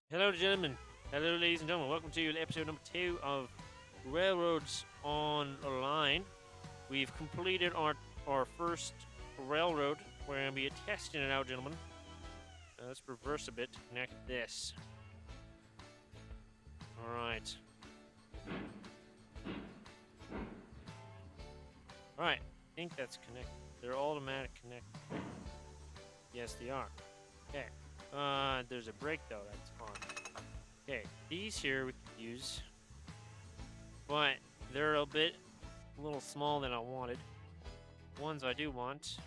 Hello, gentlemen. Hello, ladies and gentlemen. Welcome to episode number 2 of Railroads Online. We've completed our first railroad. We're going to be testing it out, gentlemen. Let's reverse a bit to connect this. All right. All right. I think that's connected. They're automatic connect. Yes, they are. Okay. There's a break though. That's on. Okay. These here we can use, but they're a little small than I wanted. Ones I do want.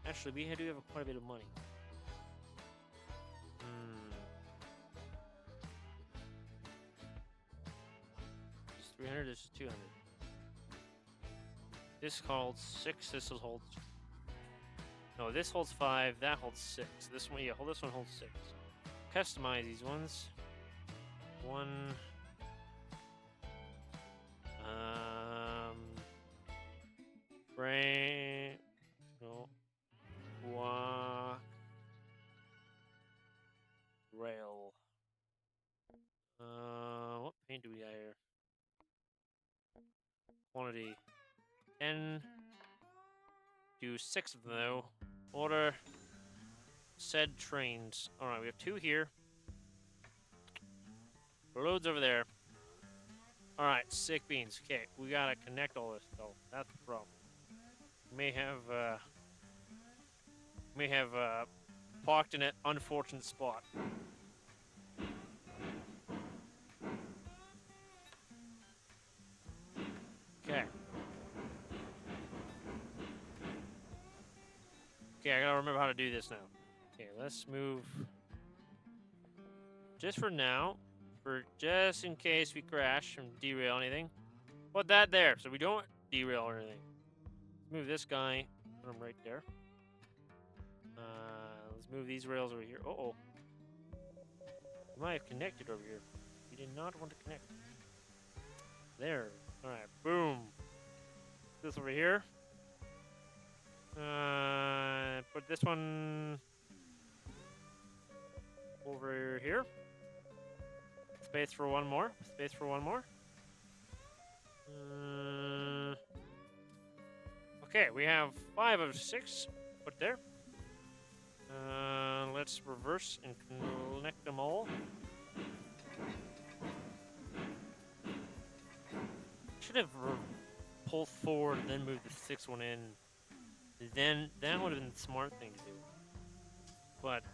Actually, we do have quite a bit of money. This is 300. This is 200. This holds 6. This holds. No, this holds 5. That holds 6. This one, yeah, this one holds 6. Customize these ones. One. Brain. No. Walk. Rail. What paint do we got here? Quantity. 10. Do 6 of them though. Order said trains. Alright, we have 2 here. Roads over there. Alright, sick beans. Okay, we gotta connect all this though. That's the problem. May have parked in an unfortunate spot. Okay. Okay, I gotta remember how to do this now. Okay, let's move. Just for now, just in case we crash and derail anything. Put that there so we don't derail or anything. Let's move this guy. Put him right there. Let's move these rails over here. Uh-oh. We might have connected over here. We did not want to connect. There. Alright, boom. This over here. Put this one over here. Space for one more. Space for one more. Okay, we have 5 of 6 put there. Let's reverse and connect them all. Should have pulled forward, then moved the 6th one in. Then that would have been the smart thing to do. But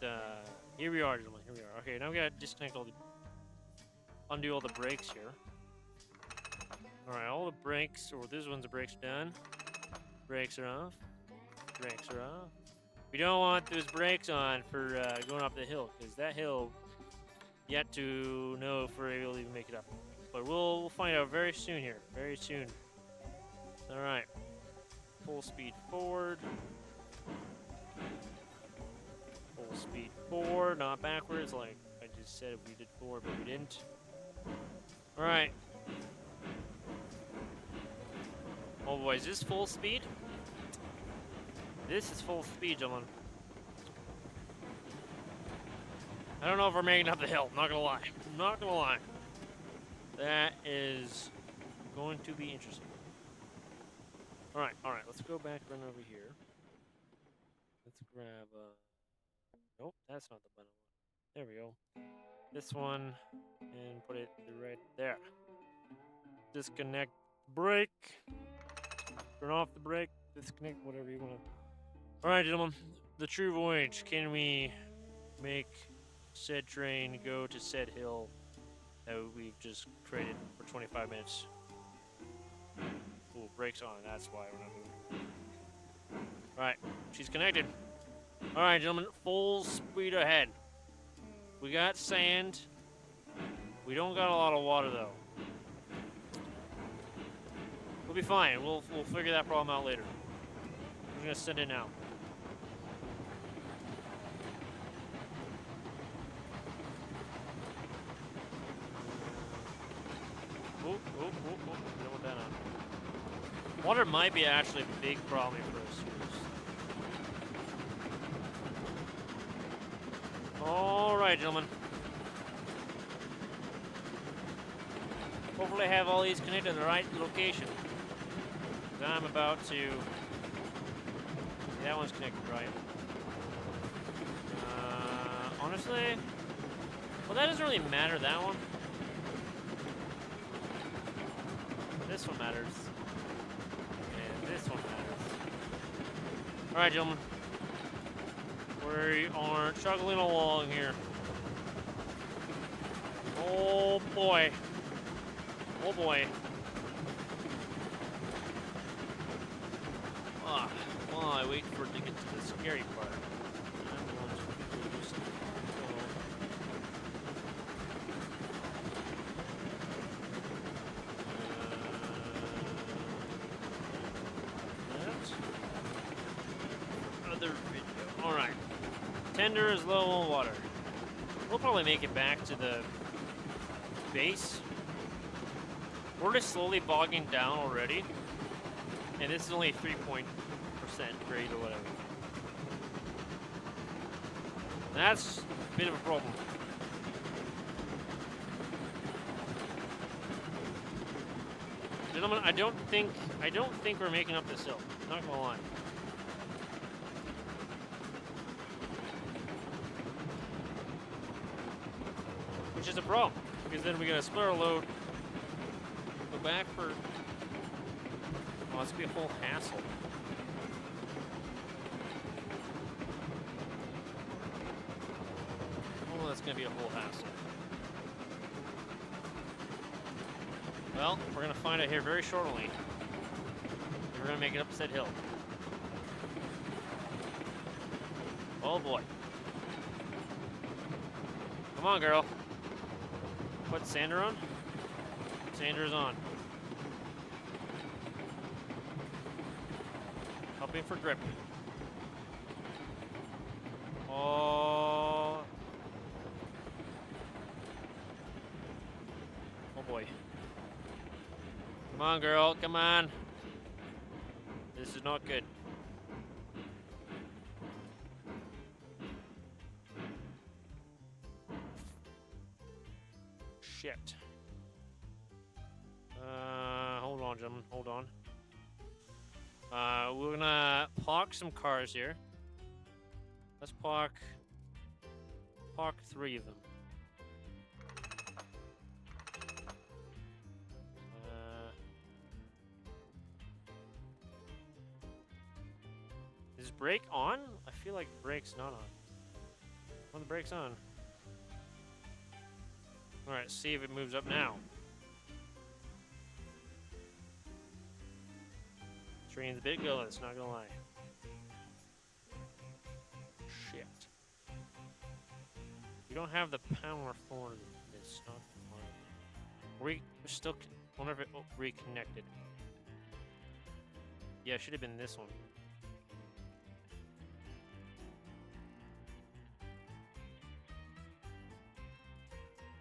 here we are, gentlemen. Here we are. Okay, now we gotta disconnect undo all the brakes here. All right, all the brakes, or this one's the brakes done. Brakes are off. Brakes are off. We don't want those brakes on for going up the hill, because that hill, yet to know if we're able to even make it up. But we'll find out very soon here. Very soon. All right. Full speed forward. Full speed forward, not backwards, like I just said we did forward, but we didn't. All right. Oh boy, is this full speed? This is full speed, gentlemen. I don't know if we're making up the hill. Not gonna lie. Not gonna lie. That is going to be interesting. All right. Let's go back, run over here. Let's grab. Nope, that's not the button one. There we go. This one, and put it right there. Disconnect brake. Turn off the brake. Disconnect whatever you want to. All right, gentlemen. The true voyage. Can we make said train go to said hill that we've just created for 25 minutes? Ooh, brakes on. That's why we're not moving. All right, she's connected. All right, gentlemen. Full speed ahead. We got sand. We don't got a lot of water though. We'll be fine. We'll figure that problem out later. We're gonna send it now. Oh, we don't want that on. Water might be actually a big problem for us. All right, gentlemen. Hopefully I have all these connected to the right location. 'Cause I'm about to... That one's connected right. Honestly... Well, that doesn't really matter, that one. This one matters. And this one matters. Alright, gentlemen. We are chugging along here. Oh boy. Oh boy. While I wait for it to get to the scary part, I'm going to quickly do something. Other video. Alright. Tender is low on water. We'll probably make it back to the base. We're just slowly bogging down already. And this is only 3% grade or whatever. That's a bit of a problem. Gentlemen, I don't think we're making up this hill. Not gonna lie. Which is a problem, because then we gotta split our load, go back for... Oh, it's gonna be a whole hassle. Oh, that's gonna be a whole hassle. Well, we're gonna find out here very shortly. If we're gonna make it up said hill. Oh boy. Come on, girl. Put sander on? Sander is on. Helping for grip. Oh. Oh boy. Come on, girl. Come on. This is not good. Shit. Hold on, gentlemen. Hold on. We're gonna park some cars here. Let's park 3 of them. Is brake on? I feel like brake's not on. Oh, the brake's on. Alright, see if it moves up now. Train's a bit gutless, not gonna lie. Shit. We don't have the power for this. Not we're still. Wonder if it reconnected. Yeah, it should have been this one.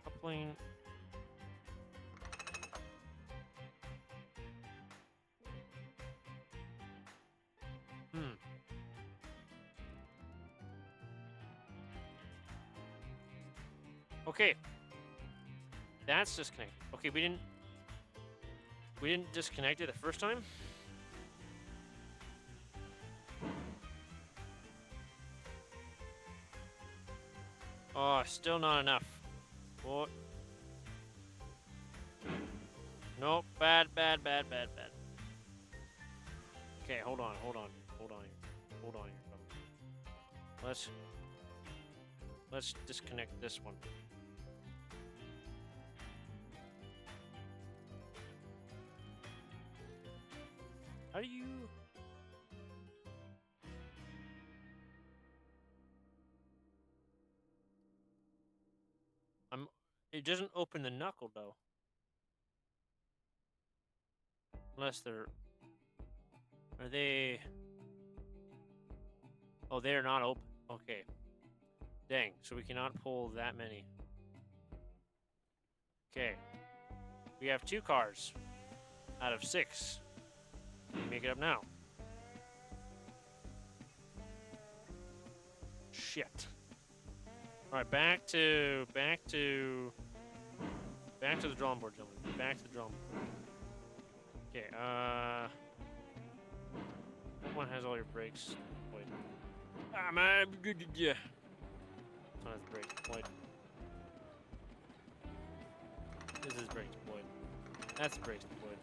Coupling. Okay. That's disconnected. Okay, we didn't disconnect it the first time. Oh, still not enough. What? Nope, bad. Okay, hold on here. Let's disconnect this one. How do you... It doesn't open the knuckle, though. Unless they're... Are they... Oh, they're not open. Okay. Dang, so we cannot pull that many. Okay. We have 2 cars out of 6. Can you make it up now? Shit. Alright, back to Back to the drawing board, gentlemen. Back to the drawing board. Okay, what one has all your brakes? Wait. Ah, man, good, yeah. This one has brakes, Boyd. This is brakes, Boyd. That's brakes, Boyd.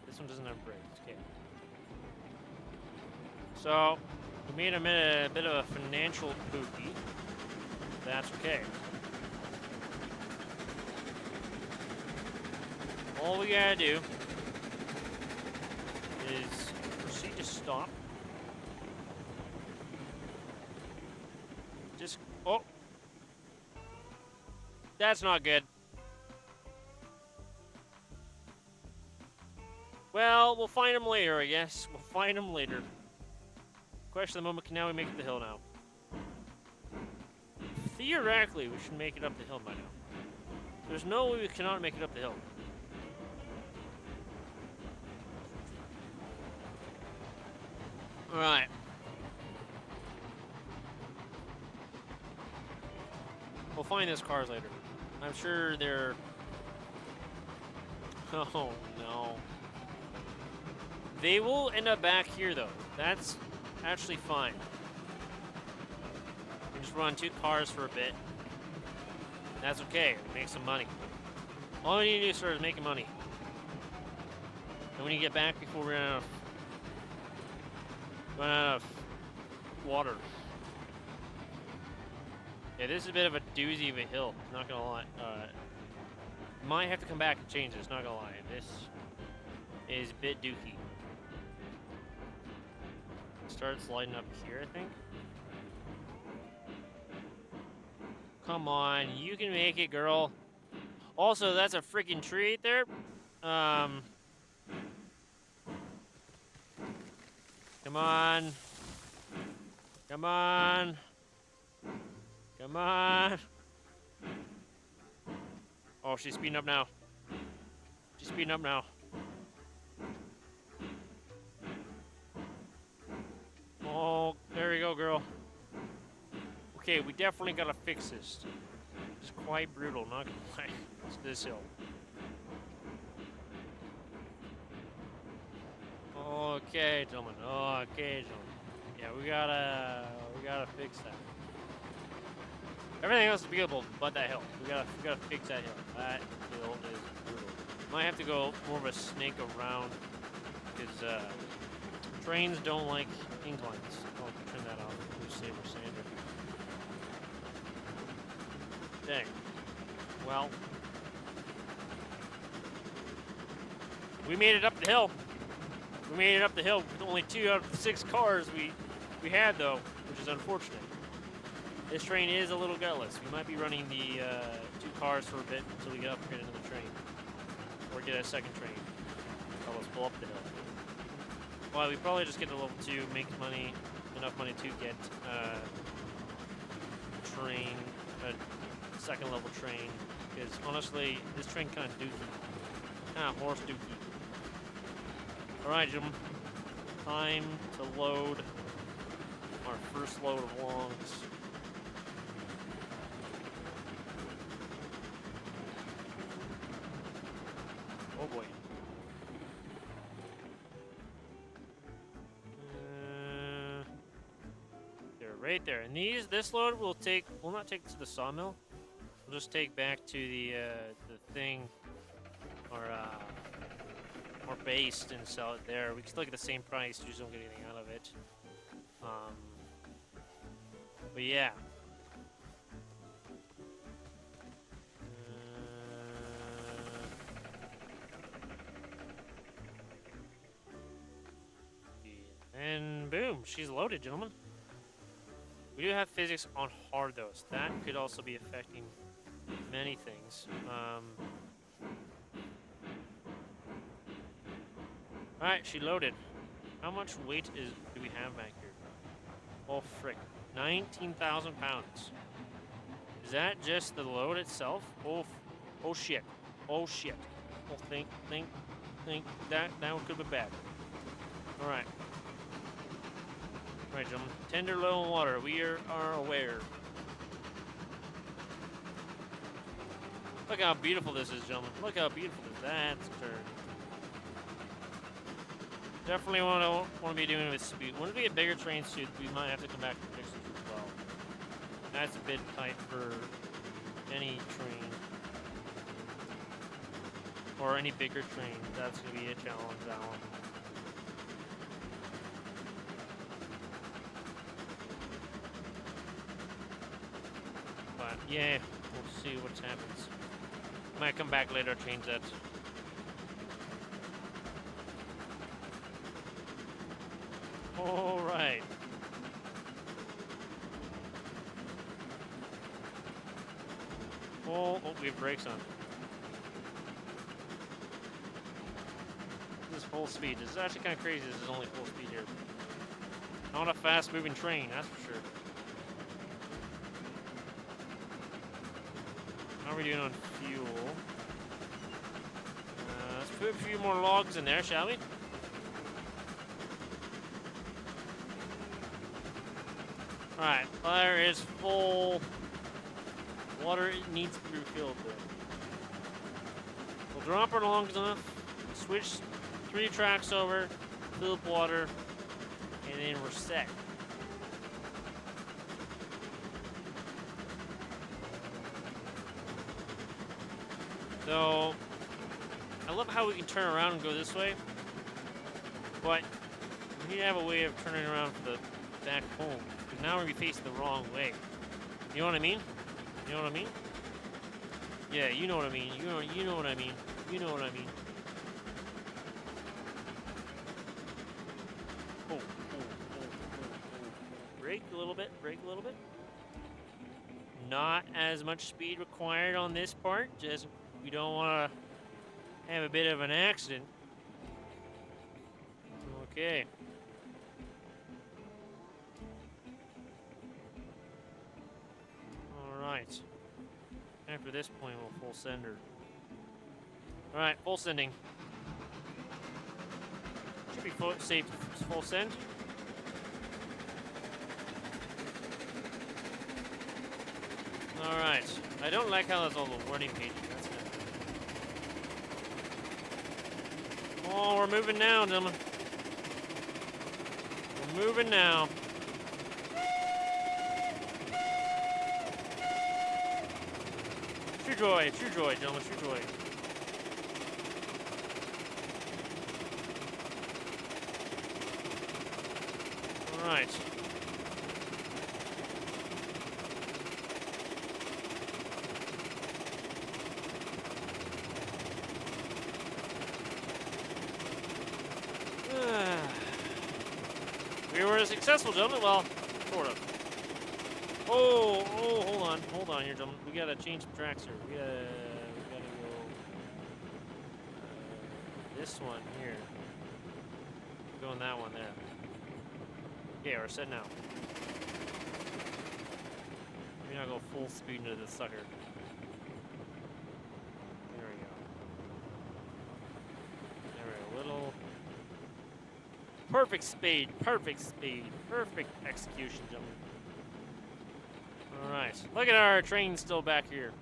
This one doesn't have brakes, okay. So, we made a bit of a financial bookie. That's okay. All we gotta do is proceed to stop. Just, oh. That's not good. Well, we'll find him later, I guess. We'll find him later. Question of the moment, can now we make it the hill now? Theoretically, we should make it up the hill by now. There's no way we cannot make it up the hill. Alright. We'll find those cars later. I'm sure they're... Oh, no. They will end up back here, though. That's actually fine. We just run 2 cars for a bit. That's okay. We make some money. All we need to do, sir, is making money. And we need to get back before we run out of water. Yeah, this is a bit of a doozy of a hill. Not gonna lie. Might have to come back and change this. Not gonna lie. This is a bit dookie. Starts lighting up here, I think. Come on, you can make it, girl. Also, that's a freaking tree right there. Come on. Come on. Come on. Oh, she's speeding up now. She's speeding up now. Oh, there we go, girl. Okay, we definitely gotta fix this. It's quite brutal, not gonna lie. It's this hill. Okay, gentlemen. Okay, gentlemen. Yeah, we gotta fix that. Everything else is beatable, but that hill. We gotta fix that hill. That hill is brutal. Might have to go more of a snake around because trains don't like inclines. I'll turn that off. We'll save our sander. Dang. Well, we made it up the hill. We made it up the hill with only 2 out of the 6 cars we had, though, which is unfortunate. This train is a little gutless. We might be running the 2 cars for a bit until we get upgraded another train. Or get a second train. Help us pull up the hill. Well, we probably just get to level 2, make money, enough money to get a second level train. Because honestly, this train kind of dookie. Kind of horse dookie. Alright, gentlemen. Time to load our first load of longs. Oh boy. They're right there. And this load will not take to the sawmill. We'll just take back to the thing, or based and sell it there. We can still get the same price, you just don't get anything out of it. But yeah. And boom, she's loaded, gentlemen. We do have physics on hard, though, so that could also be affecting many things. Alright, she loaded. How much weight do we have back here? Oh, frick. 19,000 pounds. Is that just the load itself? Oh shit. Oh, shit. Oh, think. That one could be bad. Alright. Alright, gentlemen. Tender, low in water. We are aware. Look how beautiful this is, gentlemen. Look how beautiful this is. That's a turn. Definitely want to be doing it with speed. When we get bigger trains too, we might have to come back to fix this as well. That's a bit tight for any train. Or any bigger train. That's going to be a challenge, that one. But yeah, we'll see what happens. Might come back later, change that. All right. Oh, we have brakes on. This is full speed. This is actually kind of crazy. This is only full speed here. Not a fast-moving train, that's for sure. How are we doing on fuel? Let's put a few more logs in there, shall we? Alright, fire is full. Water needs to be refilled there. We'll drop her long enough, switch 3 tracks over, fill up water, and then we're set. So, I love how we can turn around and go this way, but we need to have a way of turning around for the back home. Because now we're going to be facing the wrong way. You know what I mean? You know what I mean? Yeah, you know what I mean. You know what I mean. You know what I mean. Oh. Brake a little bit. Brake a little bit. Not as much speed required on this part. Just we don't want to have a bit of an accident. Okay. Alright. After this point, we'll full send her. Alright, full sending. Should be safe full send. Alright. I don't like how there's all the warning pages. That's good. Oh, we're moving now, gentlemen. We're moving now. True joy, gentlemen, true joy. Alright. We were successful, gentlemen. Well, sort of. Oh, hold on here, gentlemen. We gotta change some tracks here. We gotta go this one here. We're going that one there. Yeah, we're set now. We're gonna go full speed into this sucker. There we go. There we go. Little. Perfect speed, perfect execution, gentlemen. Alright, look at our train still back here.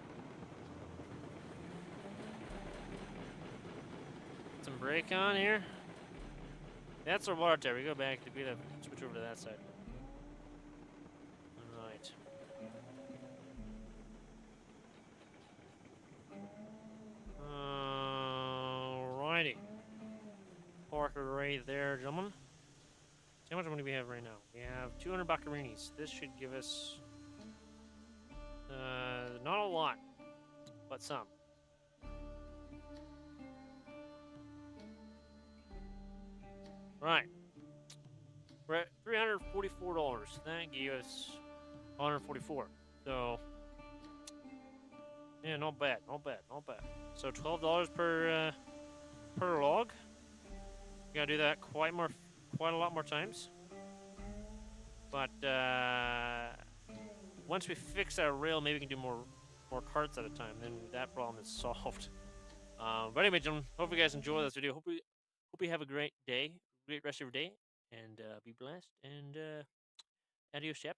Some brake on here. That's our water tower. We go back, we gotta switch over to that side. Alright. Alrighty. Park it right there, gentlemen. How much money do we have right now? We have 200 buccarinis. This should give us not a lot, but some. Right. We're at $344. That gave us 144. So yeah, not bad. So $12 per log. We gotta do that quite a lot more times. But once we fix our rail, maybe we can do more carts at a time. Then that problem is solved. But anyway, gentlemen, hope you guys enjoy this video. Hope you have a great day, great rest of your day, and be blessed. And adios, chaps.